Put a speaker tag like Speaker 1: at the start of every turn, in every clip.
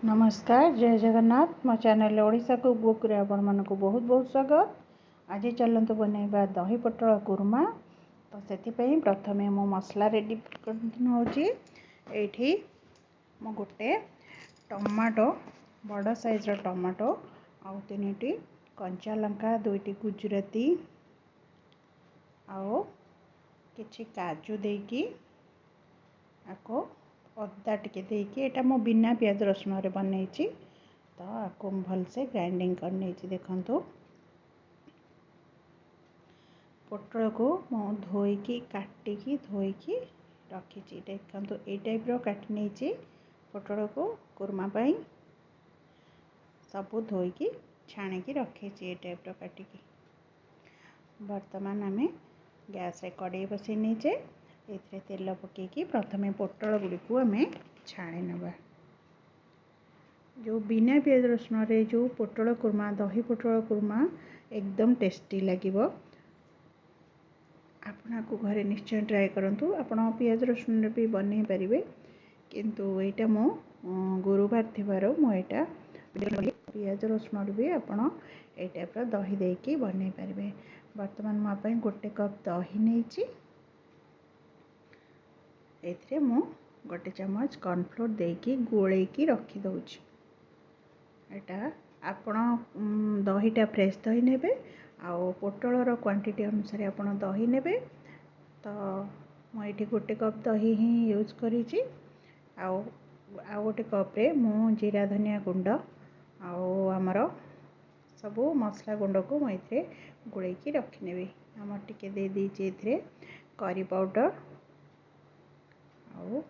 Speaker 1: नमस्कार जय जगन्नाथ मो चैनल ओडिशा को बुक रे आपण मानको बहुत बहुत स्वागत। आज चलतु बनैबा दही पटल कुर्मा। तो से प्रथमे मो मसला रेडी करनौची। एठी मो गोटे टमाटो बड़ साइज रो टमाटो आउ 3टी कंचा लंका 2टी गुजराती आउ किछि काजू देकी आको अदा टिके देकी एटा मो बिना प्याज रसुण रे बनैछि। तो आपको भलसे ग्राइंडिंग करने देखंतु पोटल को मो धोईकी काटिकी धोईकी रखी देखंतु ए टाइप रो काट नेछि। पोटल को कुर्मा पाई सब धोईकी छाणीकी रखी ए टाइप रो काटिकी। वर्तमान आमे गैस रे कड़ाई बसई नेचे एथरे तेल पकेकी प्रथमे पोटल गुडी को आमे छाणी नबा। जो बिना प्याज रसुण रे जो पोटल कुर्मा दही पोटल कुर्मा एकदम टेस्टी लगिबो। आपना को घरे निश्चय ट्राई करंतु। आपण प्याज रसुण रे भी बनै परिबे किंतु एटा मो गुरुवार थिबारो मो एटा प्याज रसुण रे भी आपण ए टाइप रो दही देकी बनै परिबे। वर्तमान मा पई गोटे कप दही नेछि। एथरे मो गोटे चम्मच कॉर्नफ्लोर देकी गोळेकी रखी दउछि। एटा आपण दहीटा फ्रेश दही नेबे आउ पोटल रो क्वांटिटी अनुसार आपण दही नेबे। तो मो एठी गोटे कप दही ही यूज करिछि। आउ गोटे कप रे मो जीरा धनिया गुंड आउ हमरो सब मसला गुंड को मो एथरे गोळेकी रखि नेबे। हमर टिके दे दीछि एथरे करी पाउडर आउ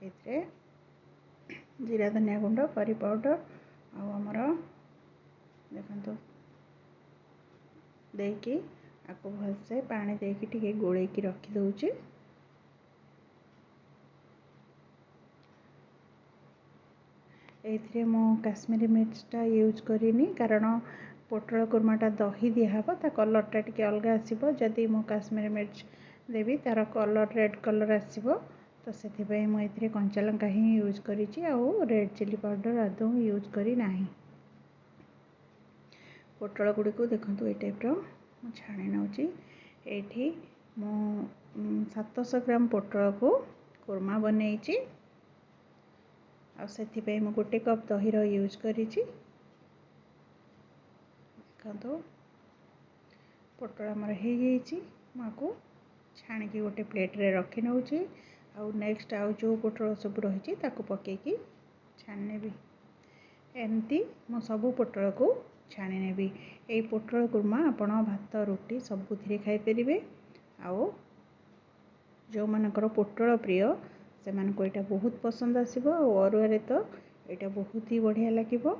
Speaker 1: एथरे जीरा धनिया गुंड करी पाउडर आउ हमरो देखंतु देकी आको भलसे पानी देकी टिके गोळेकी रखि दउछि। एथरे मो काश्मीरी मिर्चटा यूज करिनी कारण पोटल कुर्माटा दही दिया हबो ता कलरटा टिके अलगा आसीबो। जदि मो काश्मीरी मिर्च देबी तार कलर रेड कलर आसीबो। तो सेथि पई मो एथरे कंचा लंका ही यूज करिछि आउ रेड चिली पाउडर आदौ यूज करी नाही। पोटल गुडी को देखंतु ए टाइप रो मो छाणी नउछि। एठी मो 700 ग्राम पोटल को कुर्मा बनैछि आ सेथि पई मो गोटे कप दही रो यूज करिछि। देखंतु पोटल हमर हे गेछि। माको छाणी की गोटे प्लेट रे रखि नउछि आउ नेक्स्ट आउ जो पोटल सब रहिछि ताको पकेकी छाणी नेबी। एमती मो सब पोटल को छाणी नेबी। ए पोटल कुर्मा आपण भात रोटी सबुथिरे खाइ परिबे। आउ जो मानकर पोटल प्रिय से मानको एटा बहुत पसंद आसीबो। अरुआ रे तो एटा बहुत ही बढ़िया लागिबो।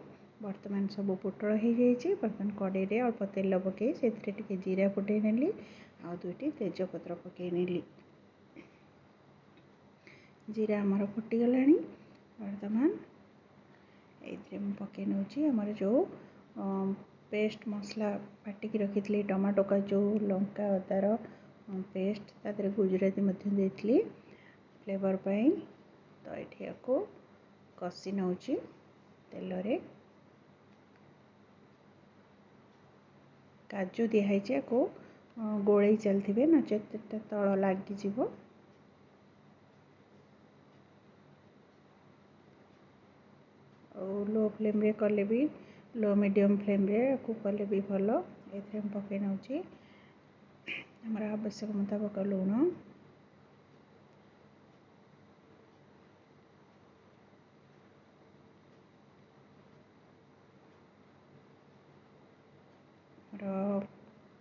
Speaker 1: वर्तमान सब पोटल हे जाइछि। वर्तमान कड़ाई रे अल्प तेल पके सेथरे टिके जीरा फुटै नेली आउ 2टी तेजपत्र पके नेली। जीरा हमर फुटी गलानी। वर्तमान एथरे हम पके नउछि हमर जो पेस्ट मसला बाटी रखी टमाटो का जो लंका अदार पेस्ट तादरे गुजराती मध्य देथली फ्लेवर पाई। तो एठी आको कसी नउछि तेल रे काजू दिया है जे को गोळेई चलथिबे नचेत तळ लागि जिवो। लो फ्लेम रे कले भी लो मीडियम फ्लेम रे को कले भी भलो। एथे हम पके नउछि हमरा आवश्यक मुताबिक लूण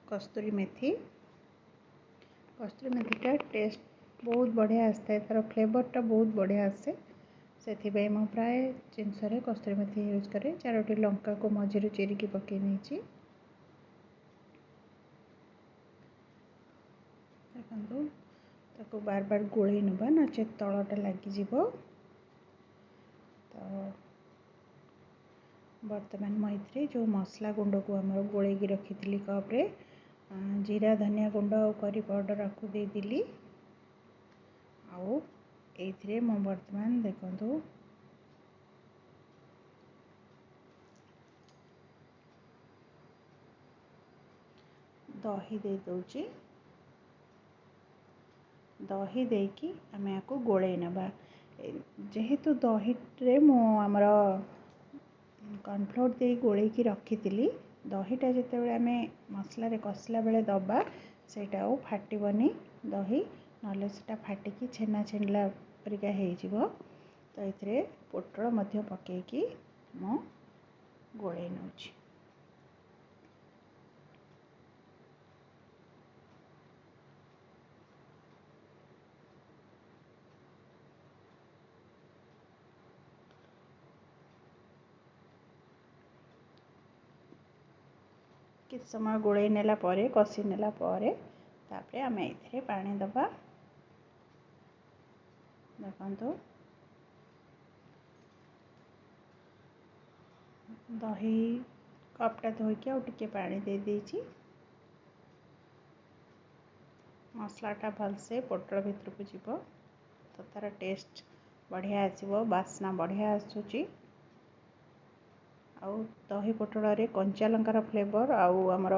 Speaker 1: कस्तूरी मेथी का टेस्ट बहुत बढ़िया आसता है। तार फ्लेवरटा बहुत बढ़िया आसे से मो प्राय जिनस कस्तूरी मेथी यूज करे। 4टी लंका को मझिरे चिरिकी पके नेछि। देखंतु ताको बार बार गोळेई नबा नचे तळटा लागि जिवो। तो वर्तमान मैथ्रे जो मसला गुंड को हमर गोळेई रखिथिली कप रे जीरा धनिया गुंड और करी पाउडर आपको दे दिली। आउ एथरे मो वर्तमान देखंतु दही दे दउची दही देकी आम या गोले नबा जेहेतु दही रे मो आमर कॉर्नफ्लोर दे गोले की रखी थी दहीटा जिते आम मसला रे कषिला बेले दबा सेटा फाटबनी दही ना सेटा फाटिकी छेना छेनला परिका हो तो ये पोटल मध्य पकईकी मो गोले नौची किस समय गोले नेला परे कषि नेला परे तापरे आम ये पानी दबा देखो दही कपटा धोईकी आउ टिके पानी दे देछि मसलाटा भलसे पोटल भितर को जीव तो तार टेस्ट बढ़िया आसीबो बास्ना बढ़िया आसुची आउ दही पोटल रे कंचा लंकार फ्लेवर आउ आमर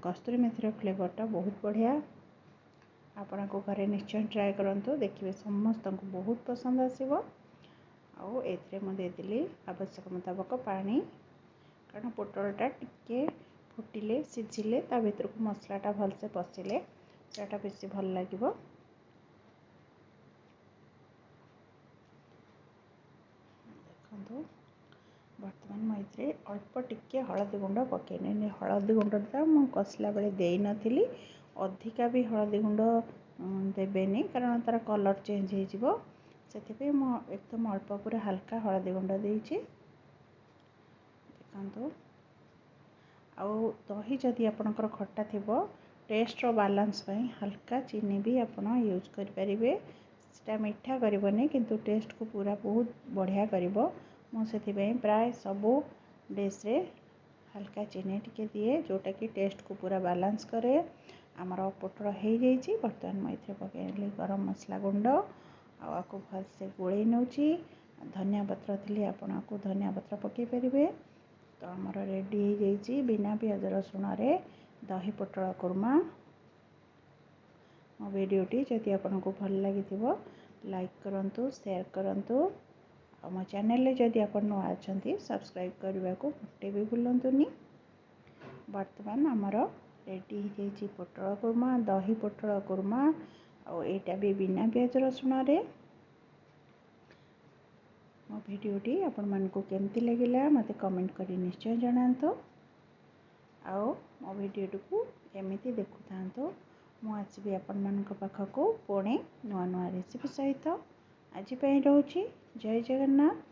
Speaker 1: कस्तूरी मेथीर फ्लेवरटा बहुत बढ़िया आपण को घरे निश्चय ट्राए करंतु देखिए समस्त को बहुत पसंद आसीबो आउ एथरे म देदेली आवश्यक मुताबिक पानी कारण पोटलटा टिके फुटिले सिझिले ता भीतर को मसलाटा भलसे पशिले सेटा बेसी भल लागिबो देखंतु बर्तमान मुझे अल्प टिके हलदी गुंड पकईने हलदी गुंडा मु कषिला बेले दे नथिली अधिका भी हलदी गुंड देबेनी कारण तार कलर चेंज हो से एकदम अल्प पूरा हल्का हलदी गुंड देइछि देखंतु आउ दही जदि आपणकर खट्टा थिबो टेस्ट रो बैलेंस पई हल्का चीनी भी आपण यूज करि परिबे सेटा मीठा करबनी किंतु टेस्ट को पूरा बहुत बढ़िया करिवो मु सेति पई प्राय सबु डिश रे हल्का चीनी टिके दिए जोटा कि टेस्ट को पूरा बैलेंस करे आमर पोटल हो जाइए बर्तमान मुझे पकईली गरम मसला गुंड आपको भलसे गोले नौची धनिया पत्र थी आपको धनिया पत्र पकई पारे तो आमर रेडी हो जाइए बिना प्याज रसुण रे दही पोटल कुर्मा मो वीडियोटी जदि आपको भल लगी लाइक करंतु शेयर करंतु और मो चैनल जदि आप नुआ अच्छा सब्सक्राइब करने को मोटे भी भूलुनी बर्तमान आमर रेडी हो जाइए पोटल कुर्मा दही पोटल कुर्मा और यहाँ भी बिना प्याज रसुण रे मो भिडियोटी आपण मानकु केमती लगिला मते कमेंट करी निश्चय जणांतो आओ मो भिडियोटी को एमिति देखु थांतो मु आसीबी आपण मानक पाखकु पुणे नुआ नुआ रेसिपी सहित आज पई रहउची जय जगन्नाथ।